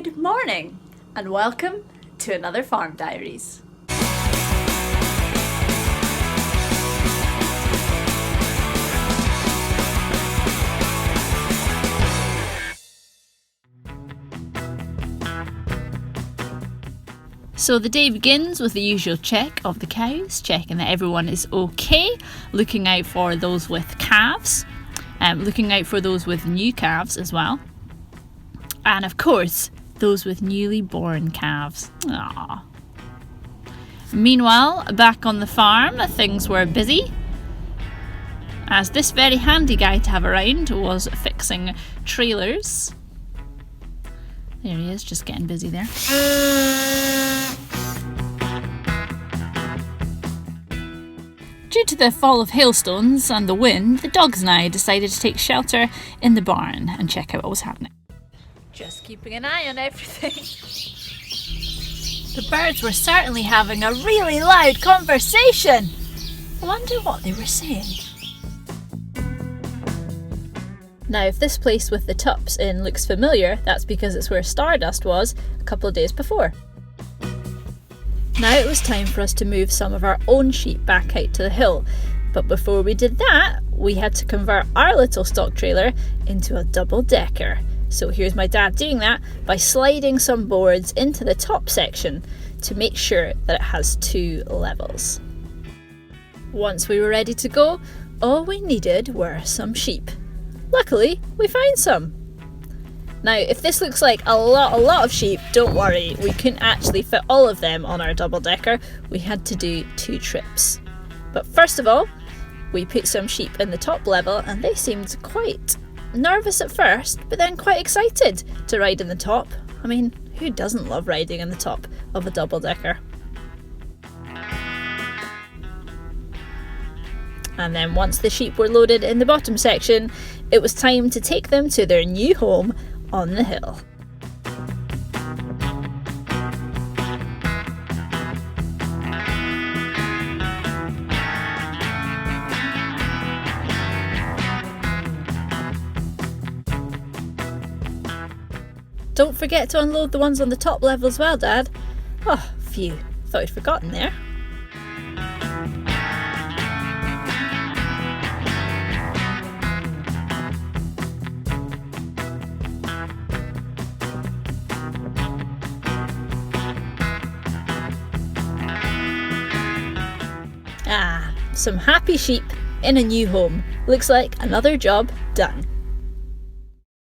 Good morning and welcome to another Farm Diaries. So the day begins with the usual check of the cows, checking that everyone is okay, looking out for those with calves, looking out for those with new calves as well, and of course those with newly born calves. Aww. Meanwhile, back on the farm, things were busy, as this very handy guy to have around was fixing trailers. There he is, just getting busy there. Due to the fall of hailstones and the wind, the dogs and I decided to take shelter in the barn and check out what was happening. Just keeping an eye on everything. The birds were certainly having a really loud conversation. I wonder what they were saying. Now, if this place with the tups in looks familiar, that's because it's where Stardust was a couple of days before. Now it was time for us to move some of our own sheep back out to the hill, but before we did that, we had to convert our little stock trailer into a double-decker. So here's my dad doing that by sliding some boards into the top section to make sure that it has 2 levels. Once we were ready to go, all we needed were some sheep. Luckily, we found some. Now, if this looks like a lot of sheep, don't worry, we couldn't actually fit all of them on our double-decker. We had to do 2 trips. But first of all, we put some sheep in the top level and they seemed quite nervous at first, but then quite excited to ride in the top. I mean, who doesn't love riding in the top of a double-decker? And then once the sheep were loaded in the bottom section, it was time to take them to their new home on the hill. Don't forget to unload the ones on the top level as well, Dad. Oh, phew, thought I'd forgotten there. Ah, some happy sheep in a new home. Looks like another job done.